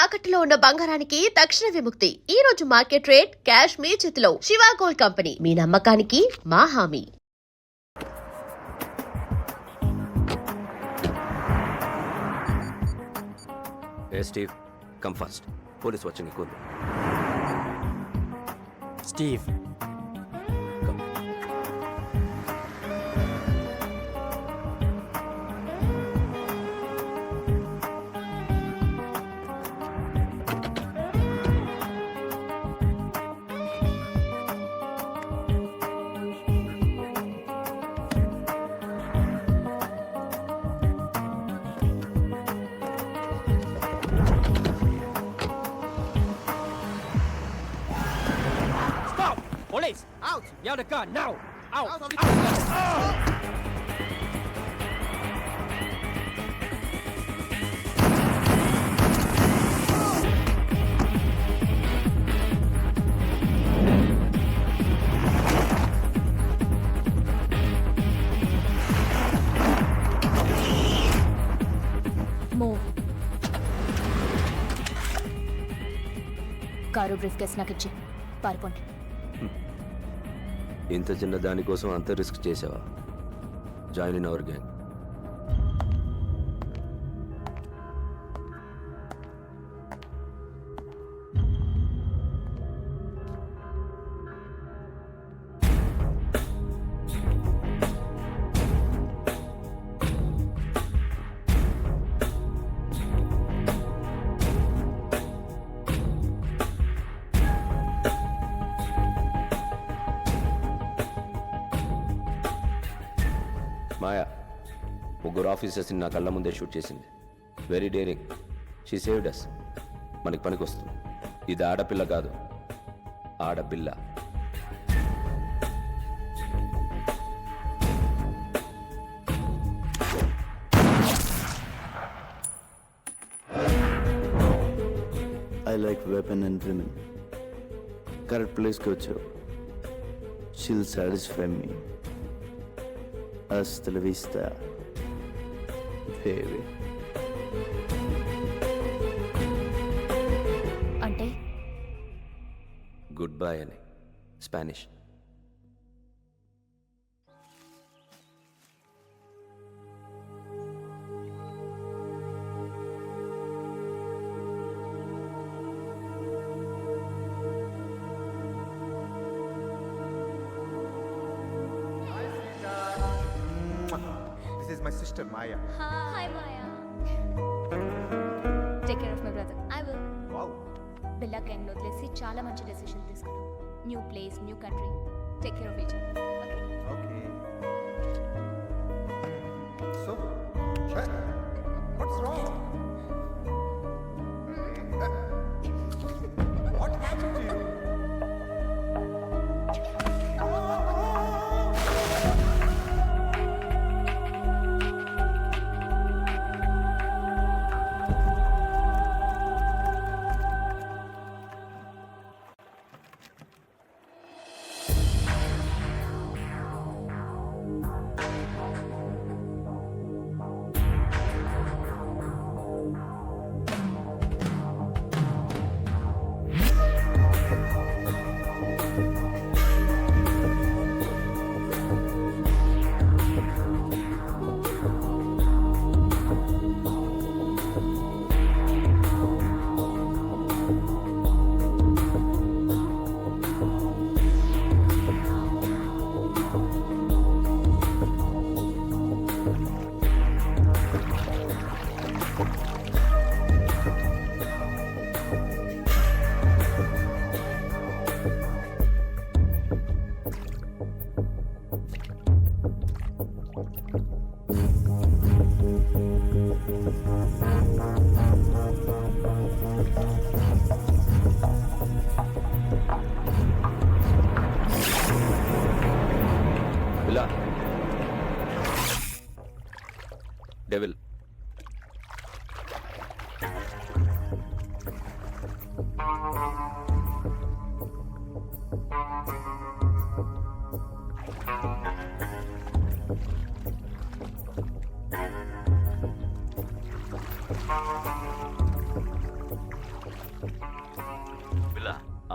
తాకట్టులో ఉన్న బంగారానికి తక్షణ విముక్తి. ఈ రోజు మార్కెట్ రేట్ క్యాష్ మీ చేతిలో. శివ గోల్డ్ కంపెనీ, మీ నమ్మకానికి మా హామీ. Steve, come fast. Police watching ఎక్కువ ఉంది. Steve, Come. stop! Police! Out! You have the gun now! Out! Out of the move. Car brief case నాకు ఇచ్చి పారిపోండి. ఇంత చిన్న దానికోసం అంత రిస్క్ చేసావా? Join in our gang. Maya ముగ్గురు ఆఫీసర్స్ని నా కళ్ళ ముందే షూట్ చేసింది. Very daring. She saved us. మనకి పనికి వస్తుంది. ఇది ఆడపిల్ల కాదు, ఆడపిల్ల. I like weapon and women. Correct place కి వచ్చావు. She'll satisfy me. Hasta la vista, baby. అంటే గుడ్ బై అని Spanish. This is my sister Maya. Hi Maya. Take care of my brother. I will. Wow. Billa gang వదిలేసి చాలా మంచి decision తీసుకున్నాం. New place, new country. Take care of each other. Okay. So, Shweta, what's wrong? What happened to you? Devil.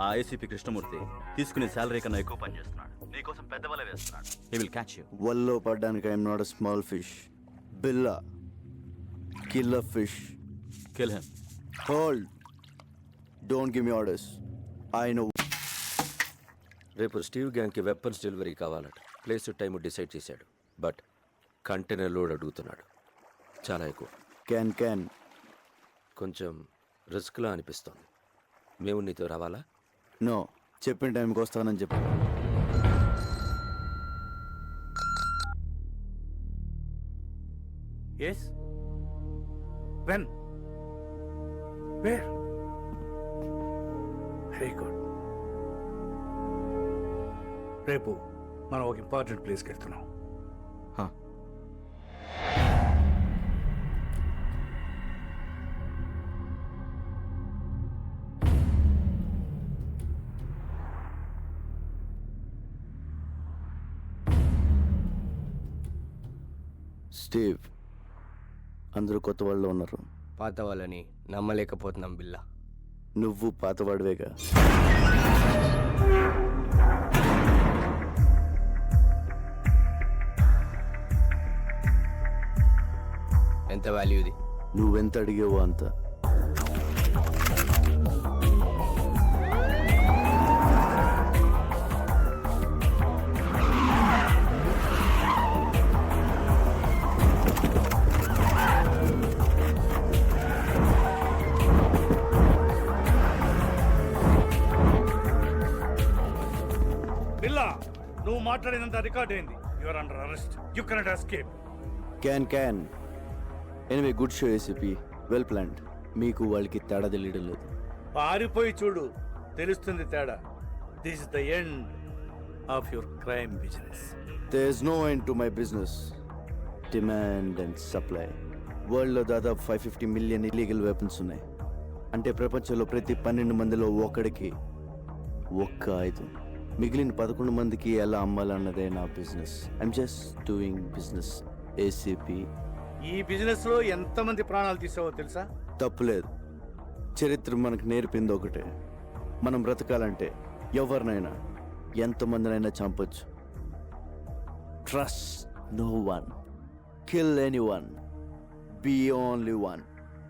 ఆ ACP Krishnamurthy తీసుకునే salary కన్నా ఎక్కువ పని చేస్తున్నాడు. నీకోసం పెద్ద వల వేస్తున్నాడు. He will catch you. వల్లో పడ్డానికి I'm not a small fish. Billa killer fish. Kill him. Hold, don't give me orders. I know. రేపు స్టీవ్ గ్యాంగ్కి వెపన్స్ డెలివరీ కావాలట. ప్లేస్ టైం డిసైడ్ చేశాడు, బట్ కంటైనర్ లోడ్ అడుగుతున్నాడు. చాలా ఎక్కువ. క్యాన్ కొంచెం రిస్క్లా అనిపిస్తోంది. మేము నీతో రావాలా? నో, చెప్పిన టైంకి వస్తానని చెప్పి. Yes? When? Where? Very good. రేపు మనం ఒక ఇంపార్టెంట్ ప్లేస్కి వెళ్తున్నాం. స్టీవ్, అందరూ కొత్త వాళ్ళు ఉన్నారు. పాత వాళ్ళని నమ్మలేకపోతున్నాం బిల్లా. నువ్వు పాతవాడివేగా. ఎంత వాల్యూ ఇది? నువ్వెంత అడిగావో అంత. బిల్లా, నువ్వు మాట్లాడినంత రికార్డ్ అయింది. Your under arrest. You cannot escape. Can anyway, good show ACP. Well planned. మీకు వాళ్ళకి తేడా తెలియడం లేదు. పారిపోయి చూడు, తెలుస్తుంది తేడా. This is the end of your crime business. There is no end to my business. Demand and supply. వరల్డ్లో దాదాపు 550 మిలియన్ ఇల్లీగల్ వెపన్స్ ఉన్నాయి. అంటే ప్రపంచంలో ప్రతి 12 మందిలో ఒకడికి ఒక్క ఆయుధం. మిగిలిన 11 మందికి ఎలా అమ్మాలన్నదే నా business. I'm just doing business ACP. ఈ బిజినెస్ లో ఎంతమంది ప్రాణాలు తీసావో తెలుసా? తప్పులేదు. చరిత్ర మనకు నేర్పింది ఒకటే, మనం బ్రతకాలంటే ఎవరినైనా ఎంతమందినైనా చంపొచ్చు. Trust no one, kill anyone, be only one.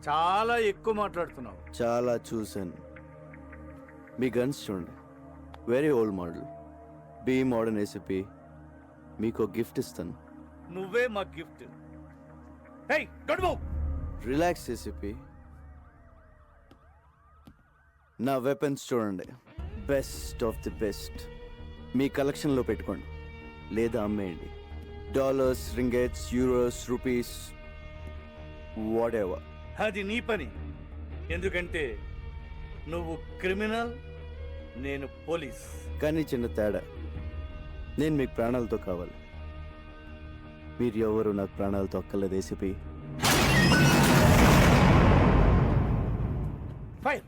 చాలా ఎక్కువ మాట్లాడుతున్నావు. చాలా చూశాను. మీ గన్స్ చూడండి, very old model. Be modern ACP. మీకు గిఫ్ట్ ఇస్తాను. నువ్వే మా gift. Hey, don't move. Relax ACP. నా వెపన్స్ చూడండి, బెస్ట్ ఆఫ్ ది బెస్ట్. మీ కలెక్షన్లో పెట్టుకోండి లేదా అమ్మేయండి. Dollars, ringgits, euros, rupees, whatever. అది నీ పని. ఎందుకంటే నువ్వు క్రిమినల్, నేను పోలీస్. కానీ చిన్న తేడా, నేను మీకు ప్రాణాలతో కావాలి. మీరు ఎవరు నాకు ప్రాణాలతో అక్కర్లేదు ACP. Fire.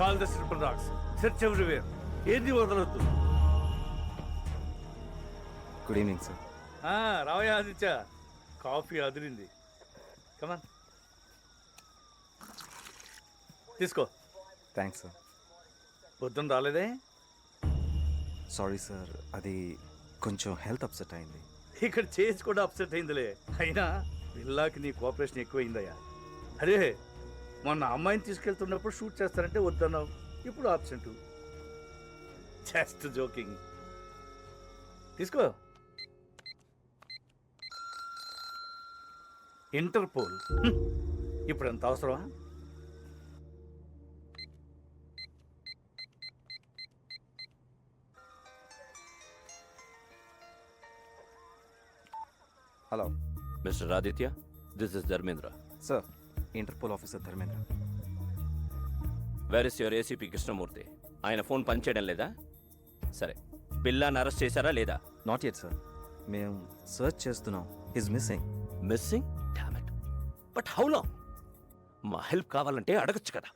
Call the triple dogs, search everywhere, ఏది వదలొద్దు. Good evening sir. రావయ్య ఆదిత్య, కాఫీ అదిరింది. కమాన్ తీసుకో. Thanks sir. పొద్దున్న రాలేదే? సారీ సార్, అది కొంచెం హెల్త్ అప్సెట్ అయింది. ఇక్కడ చేసి కూడా అప్సెట్ అయిందిలే. అయినా బిల్లాకి నీ కోఆపరేషన్ ఎక్కువైందయ్యా. అరే మొన్న అమ్మాయిని తీసుకెళ్తున్నప్పుడు షూట్ చేస్తారంటే వద్దన్నావు, ఇప్పుడు ఆబ్సెంట్. Just joking. తీసుకో. ఇంటర్పోల్ ఇప్పుడు ఎంత అవసరమా? Hello mister Aditya, this is Dharmendra. Sir, Interpol officer Dharmendra. Where is your ACP Krishnamurthy? ఆయన ఫోన్ పనిచేయడం లేదా? సరే, బిల్లాని అరెస్ట్ చేశారా లేదా? నాట్ యెట్ సార్, మేము సర్చ్ చేస్తున్నాం. Is missing. Missing? Damn it. But how long? మా హెల్ప్ కావాలంటే అడగచ్చు కదా.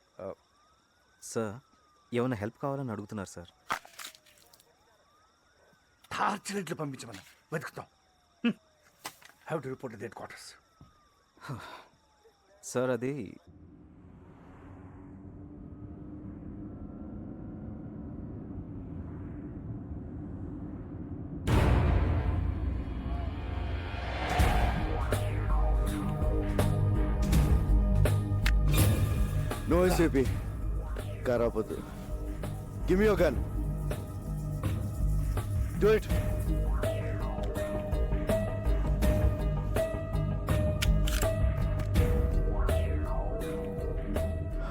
సార్, ఏమైనా హెల్ప్ కావాలని అడుగుతున్నారు సార్. టార్చర్ పంపించమని వెతుకుతాం. Have to report headquarters. Sir, అది నో ఎస్ఏపీ. కారాపొద్దు. Give me your gun. Do it.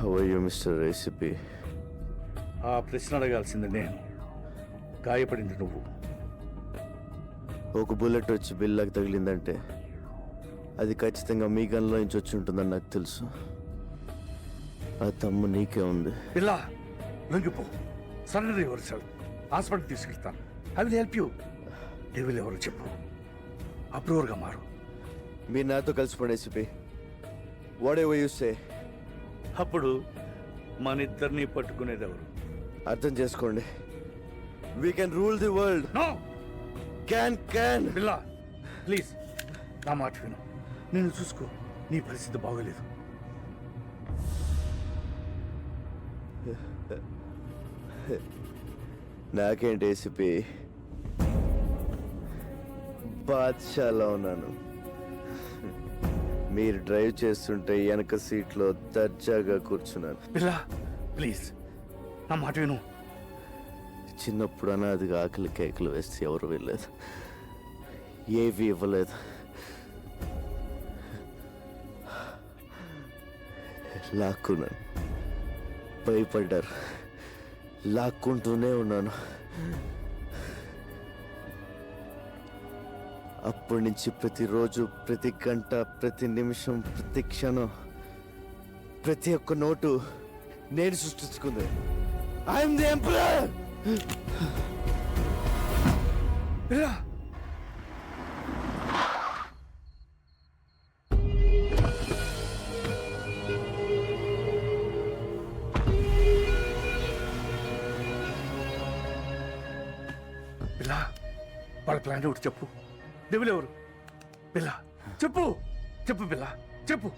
How are you mister ACP? ఆ ప్రశ్న అడగాల్సింది నేను, గాయపడింది నువ్వు. ఒక బుల్లెట్ వచ్చి బిల్లాకి తగిలిందంటే అది ఖచ్చితంగా మీ గన్లో నుంచి వచ్చి ఉంటుందని నాకు తెలుసు. ఆ తమ్ము నీకే ఉంది. పిల్లా లొంగిపో, సరెండర్ యువర్ సెల్ఫ్. హాస్పిటల్ తీసుకెళ్తాను. I will help you. Devil ఎవరు చెప్పు, అప్రూవర్గా మారు. మీరు నాతో కలిసిపోండి ACP. Whatever you say. అప్పుడు మన ఇద్దరిని పట్టుకునేది ఎవరు? అర్థం చేసుకోండి. We can rule the world. No can. పిల్లా ప్లీజ్ నా మాట విను. నేను చూసుకో, నీ పరిస్థితి బాగోలేదు. నాకేంటి ఏసీపీ, బాద్షాలో ఉన్నాను. మీరు డ్రైవ్ చేస్తుంటే వెనక సీట్లో దర్జాగా కూర్చున్నాను. పిల్లా ప్లీజ్ నా మాట విను. చిన్నప్పుడు అనాదిగా ఆకలి కేకలు వేస్తే ఎవరు వెళ్ళలేదు, ఏవి ఇవ్వలేదు. లాక్కున్నాను, భయపడ్డారు, లాక్కుంటూనే ఉన్నాను. అప్పటి నుంచి ప్రతిరోజు, ప్రతి గంట, ప్రతి నిమిషం, ప్రతి క్షణం, ప్రతి ఒక్క నోటు నేను సృష్టించుకుంది. I'm the emperor. పిల్లా పిల్లా వాళ్ళ ప్లాన్ ఒకటి చెప్పు. డెవిల్ ఎవరు? పిల్లా చెప్పు, చెప్పు పిల్లా చెప్పు.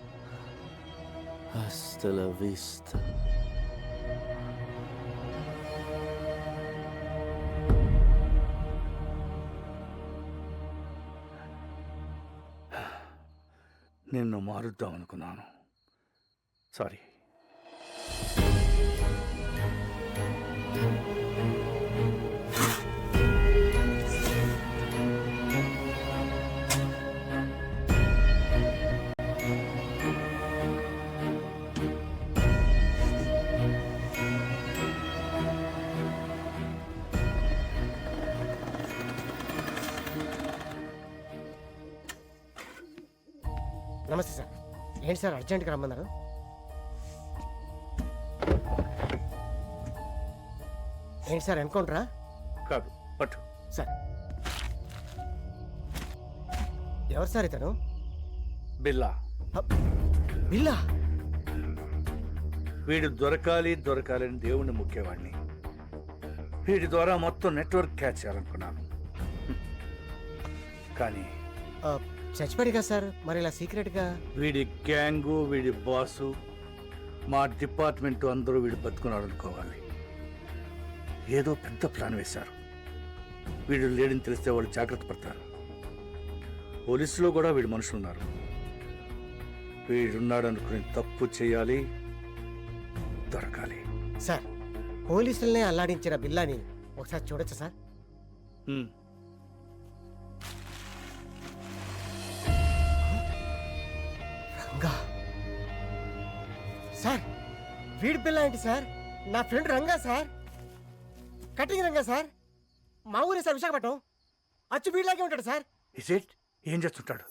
Hasta la vista. నిన్ను మారుద్దాం అనుకున్నాను, సారీ. నమస్తే సార్. ఏంటి సార్ అర్జెంట్గా రమ్మన్నారు? ఏంటి సార్ ఎన్కౌంటరా? కాదు, పట్టు. సార్ ఎవరు సార్ ఇతను? బిల్లా. బిల్లా? వీడు దొరకాలని దేవుణ్ణి ముఖ్యవాడిని. వీడి ద్వారా మొత్తం నెట్వర్క్ క్యాచ్ చేయాలనుకున్నాను. కానీ చచ్చిపోయాడు కదా సార్, మరి ఇలా సీక్రెట్గా? వీడి గ్యాంగు, వీడి బాసు, మా డిపార్ట్మెంట్ అందరూ వీడు బతుకున్నాడు అనుకోవాలి. ఏదో పెద్ద ప్లాన్ వేశారు. వీడు లేడని తెలిస్తే వాళ్ళు జాగ్రత్త పడతారు. పోలీసులో కూడా వీడి మనుషులు ఉన్నారు. వీడున్నాడు అనుకుని తప్పు చేయాలి, దొరకాలి. సార్, పోలీసులనే అల్లాడించిన బిల్లాని ఒకసారి చూడొచ్చా సార్? హ్మ్. రంగా సార్, వీడి బిల్లా ఏంటి సార్? నా friend Ranga sir, cutting Ranga sir, మా ఊరే సార్, విశాఖపట్నం. అచ్చు వీడిలాగే ఉంటాడు సార్. Is it? ఏం చేస్తుంటాడు?